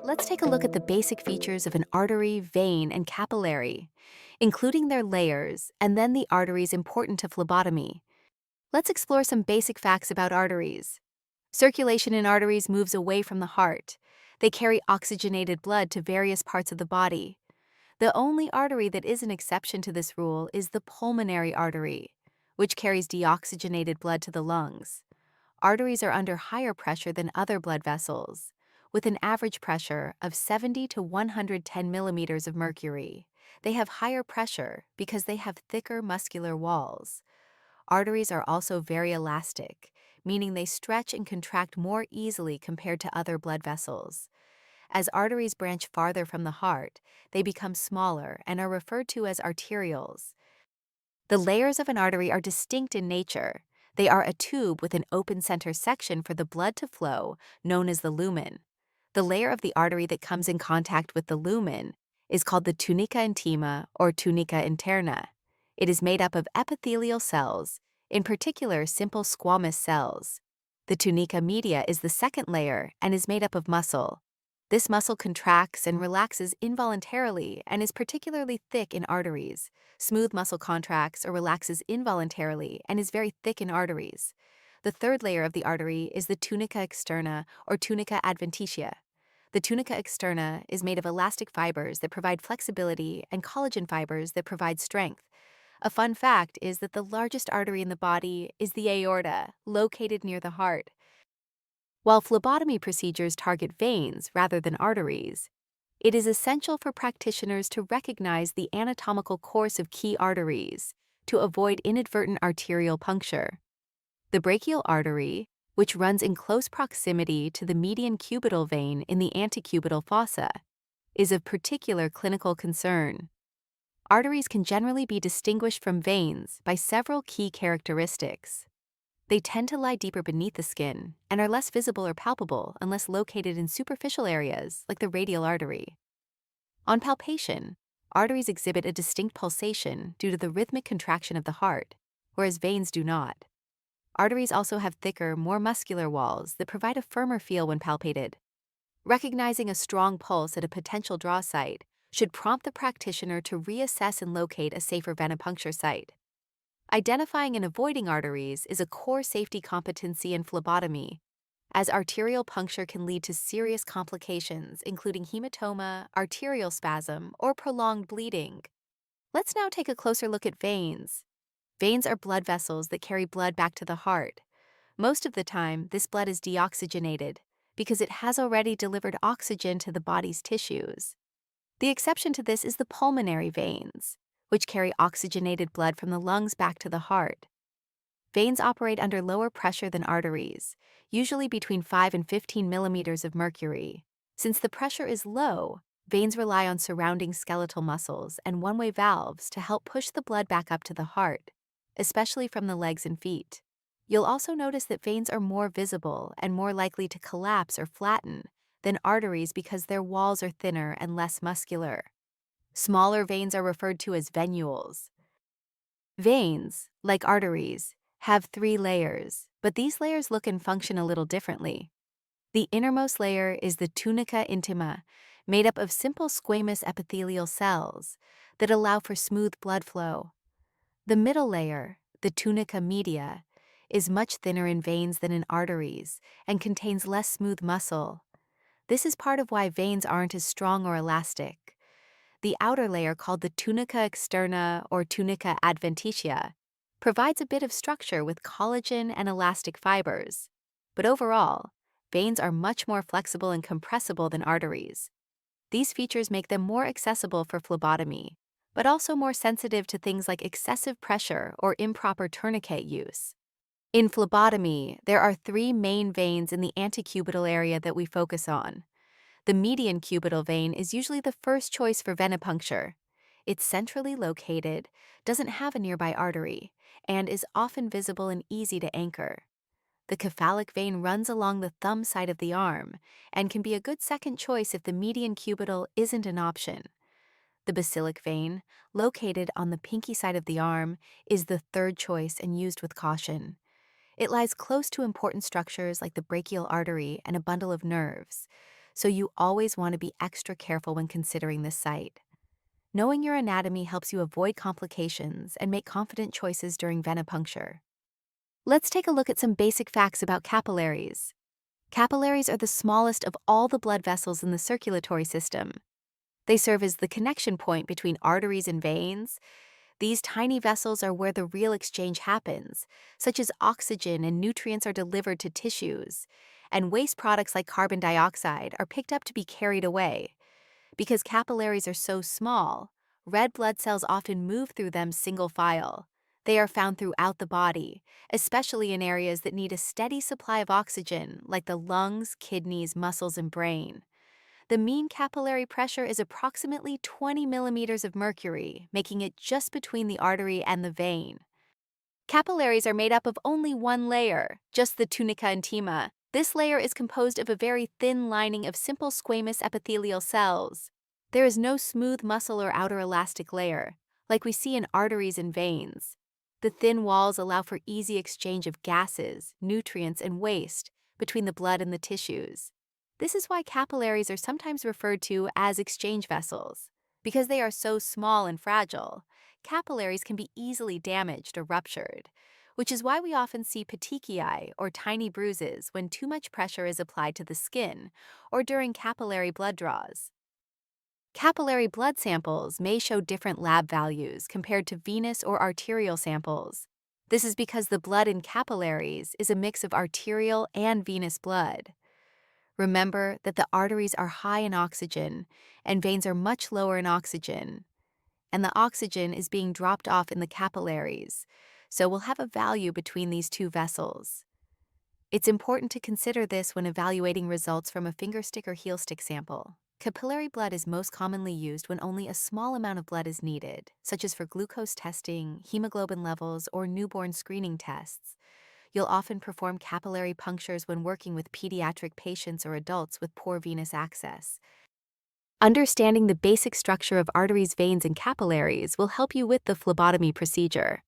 Let's take a look at the basic features of an artery, vein, and capillary, including their layers, and then the arteries important to phlebotomy. Let's explore some basic facts about arteries. Circulation in arteries moves away from the heart. They carry oxygenated blood to various parts of the body. The only artery that is an exception to this rule is the pulmonary artery, which carries deoxygenated blood to the lungs. Arteries are under higher pressure than other blood vessels, with an average pressure of 70 to 110 millimeters of mercury. They have higher pressure because they have thicker muscular walls. Arteries are also very elastic, meaning they stretch and contract more easily compared to other blood vessels. As arteries branch farther from the heart, they become smaller and are referred to as arterioles. The layers of an artery are distinct in nature. They are a tube with an open center section for the blood to flow, known as the lumen. The layer of the artery that comes in contact with the lumen is called the tunica intima or tunica interna. It is made up of epithelial cells, in particular simple squamous cells. The tunica media is the second layer and is made up of muscle. This muscle contracts and relaxes involuntarily and is particularly thick in arteries. Smooth muscle contracts or relaxes involuntarily and is very thick in arteries. The third layer of the artery is the tunica externa or tunica adventitia. The tunica externa is made of elastic fibers that provide flexibility and collagen fibers that provide strength. A fun fact is that the largest artery in the body is the aorta, located near the heart. While phlebotomy procedures target veins rather than arteries, it is essential for practitioners to recognize the anatomical course of key arteries to avoid inadvertent arterial puncture. The brachial artery, which runs in close proximity to the median cubital vein in the antecubital fossa, is of particular clinical concern. Arteries can generally be distinguished from veins by several key characteristics. They tend to lie deeper beneath the skin and are less visible or palpable unless located in superficial areas like the radial artery. On palpation, arteries exhibit a distinct pulsation due to the rhythmic contraction of the heart, whereas veins do not. Arteries also have thicker, more muscular walls that provide a firmer feel when palpated. Recognizing a strong pulse at a potential draw site should prompt the practitioner to reassess and locate a safer venipuncture site. Identifying and avoiding arteries is a core safety competency in phlebotomy, as arterial puncture can lead to serious complications, including hematoma, arterial spasm, or prolonged bleeding. Let's now take a closer look at veins. Veins are blood vessels that carry blood back to the heart. Most of the time, this blood is deoxygenated because it has already delivered oxygen to the body's tissues. The exception to this is the pulmonary veins, which carry oxygenated blood from the lungs back to the heart. Veins operate under lower pressure than arteries, usually between 5 and 15 millimeters of mercury. Since the pressure is low, veins rely on surrounding skeletal muscles and one-way valves to help push the blood back up to the heart, especially from the legs and feet. You'll also notice that veins are more visible and more likely to collapse or flatten than arteries because their walls are thinner and less muscular. Smaller veins are referred to as venules. Veins, like arteries, have 3 layers, but these layers look and function a little differently. The innermost layer is the tunica intima, made up of simple squamous epithelial cells that allow for smooth blood flow. The middle layer, the tunica media, is much thinner in veins than in arteries and contains less smooth muscle. This is part of why veins aren't as strong or elastic. The outer layer, called the tunica externa or tunica adventitia, provides a bit of structure with collagen and elastic fibers. But overall, veins are much more flexible and compressible than arteries. These features make them more accessible for phlebotomy, but also more sensitive to things like excessive pressure or improper tourniquet use. In phlebotomy, there are 3 main veins in the antecubital area that we focus on. The median cubital vein is usually the first choice for venipuncture. It's centrally located, doesn't have a nearby artery, and is often visible and easy to anchor. The cephalic vein runs along the thumb side of the arm and can be a good second choice if the median cubital isn't an option. The basilic vein, located on the pinky side of the arm, is the third choice and used with caution. It lies close to important structures like the brachial artery and a bundle of nerves, so you always want to be extra careful when considering this site. Knowing your anatomy helps you avoid complications and make confident choices during venipuncture. Let's take a look at some basic facts about capillaries. Capillaries are the smallest of all the blood vessels in the circulatory system. They serve as the connection point between arteries and veins. These tiny vessels are where the real exchange happens, such as oxygen and nutrients are delivered to tissues, and waste products like carbon dioxide are picked up to be carried away. Because capillaries are so small, red blood cells often move through them single file. They are found throughout the body, especially in areas that need a steady supply of oxygen, like the lungs, kidneys, muscles, and brain. The mean capillary pressure is approximately 20 millimeters of mercury, making it just between the artery and the vein. Capillaries are made up of only one layer, just the tunica intima. This layer is composed of a very thin lining of simple squamous epithelial cells. There is no smooth muscle or outer elastic layer, like we see in arteries and veins. The thin walls allow for easy exchange of gases, nutrients, and waste between the blood and the tissues. This is why capillaries are sometimes referred to as exchange vessels. Because they are so small and fragile, capillaries can be easily damaged or ruptured, which is why we often see petechiae or tiny bruises when too much pressure is applied to the skin or during capillary blood draws. Capillary blood samples may show different lab values compared to venous or arterial samples. This is because the blood in capillaries is a mix of arterial and venous blood. Remember that the arteries are high in oxygen and veins are much lower in oxygen, and the oxygen is being dropped off in the capillaries, so we'll have a value between these two vessels. It's important to consider this when evaluating results from a fingerstick or heel stick sample. Capillary blood is most commonly used when only a small amount of blood is needed, such as for glucose testing, hemoglobin levels, or newborn screening tests. You'll often perform capillary punctures when working with pediatric patients or adults with poor venous access. Understanding the basic structure of arteries, veins, and capillaries will help you with the phlebotomy procedure.